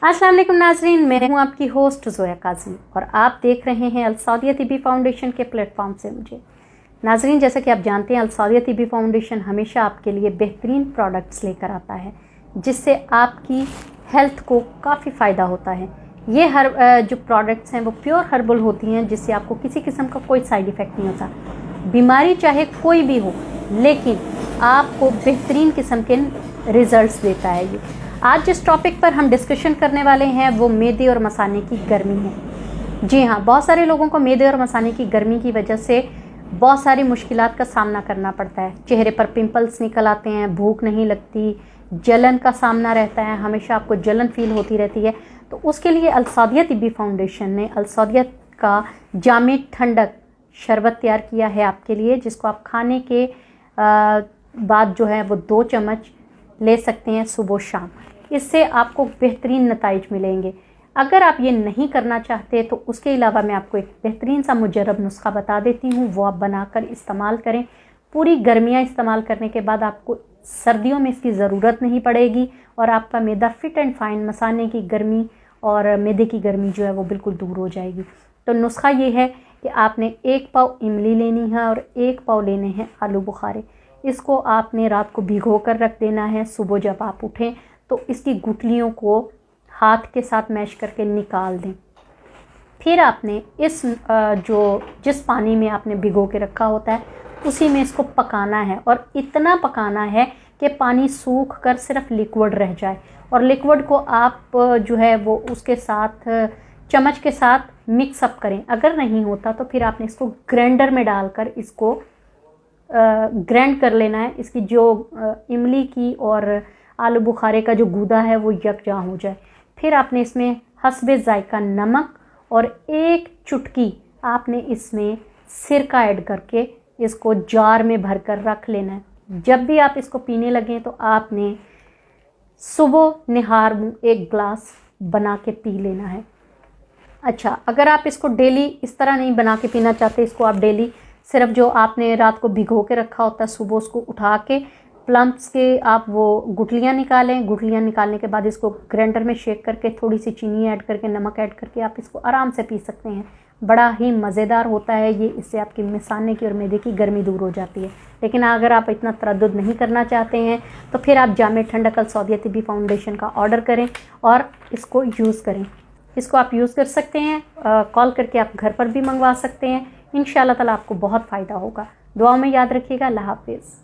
अस्सलाम वालेकुम नाज़रीन, मैं हूं आपकी होस्ट ज़ोया काज़ी और आप देख रहे हैं अल सौदिया तिब्बी फाउंडेशन के प्लेटफॉर्म से मुझे। नाज़रीन, जैसा कि आप जानते हैं अल सौदिया तिब्बी फाउंडेशन हमेशा आपके लिए बेहतरीन प्रोडक्ट्स लेकर आता है जिससे आपकी हेल्थ को काफ़ी फ़ायदा होता है। ये जो प्रोडक्ट्स हैं वो प्योर हर्बल होती हैं जिससे आपको किसी किस्म का कोई साइड इफ़ेक्ट नहीं होता। बीमारी चाहे कोई भी हो लेकिन आपको बेहतरीन किस्म के रिज़ल्ट्स देता है ये। आज जिस टॉपिक पर हम डिस्कशन करने वाले हैं वो मैदे और मसाने की गर्मी है। जी हाँ, बहुत सारे लोगों को मैदे और मसाने की गर्मी की वजह से बहुत सारी मुश्किलात का सामना करना पड़ता है। चेहरे पर पिंपल्स निकल आते हैं, भूख नहीं लगती, जलन का सामना रहता है, हमेशा आपको जलन फील होती रहती है। तो उसके लिए अल सौदिया तिब्बी फाउंडेशन ने अल सौदिया का जामे ठंडक शरबत तैयार किया है आपके लिए, जिसको आप खाने के बाद जो है वो 2 चम्मच ले सकते हैं सुबह शाम। इससे आपको बेहतरीन नताइज मिलेंगे। अगर आप ये नहीं करना चाहते तो उसके अलावा मैं आपको एक बेहतरीन सा मुजर्रब नुस्खा बता देती हूँ, वो आप बनाकर इस्तेमाल करें। पूरी गर्मियाँ इस्तेमाल करने के बाद आपको सर्दियों में इसकी ज़रूरत नहीं पड़ेगी और आपका मैदा फिट एंड फाइन, मसाने की गर्मी और मैदे की गर्मी जो है वो बिल्कुल दूर हो जाएगी। तो नुस्खा ये है कि आपने 1 पाव इमली लेनी है और 1 पाव लेने हैं आलू बुखारे। इसको आपने रात को भिगो कर रख देना है। सुबह जब आप उठें तो इसकी गुठलियों को हाथ के साथ मैश करके निकाल दें। फिर आपने जिस पानी में आपने भिगो के रखा होता है उसी में इसको पकाना है और इतना पकाना है कि पानी सूख कर सिर्फ लिक्विड रह जाए। और लिक्विड को आप जो है वो उसके साथ चम्मच के साथ मिक्स अप करें। अगर नहीं होता तो फिर आपने इसको ग्राइंडर में डालकर इसको ग्राइंड कर लेना है। इसकी जो इमली की और आलू बुखारे का जो गूदा है वो यकजा हो जाए। फिर आपने इसमें हस्बे जायका नमक और 1 चुटकी आपने इसमें सिरका ऐड करके इसको जार में भर कर रख लेना है। जब भी आप इसको पीने लगें तो आपने सुबह निहार 1 गिलास बना के पी लेना है। अच्छा, अगर आप इसको डेली इस तरह नहीं बना के पीना चाहते, इसको आप डेली सिर्फ जो आपने रात को भिगो के रखा होता है सुबह उसको उठा के प्लम्स के आप वो गुठलियाँ निकालें। गुठलियाँ निकालने के बाद इसको ग्राइंडर में शेक करके थोड़ी सी चीनी ऐड करके, नमक ऐड करके आप इसको आराम से पी सकते हैं। बड़ा ही मज़ेदार होता है ये। इससे आपकी मसाने की और मैदे की गर्मी दूर हो जाती है। लेकिन अगर आप इतना तरद्दुद नहीं करना चाहते हैं तो फिर आप जामे ठंडक अल सौदिया तिब्बी फाउंडेशन का ऑर्डर करें और इसको यूज़ करें। इसको आप यूज़ कर सकते हैं, कॉल करके आप घर पर भी मंगवा सकते हैं। इंशाअल्लाह ताला आपको बहुत फ़ायदा होगा। दुआओं में याद रखिएगा। अल्लाह हाफ़िज़।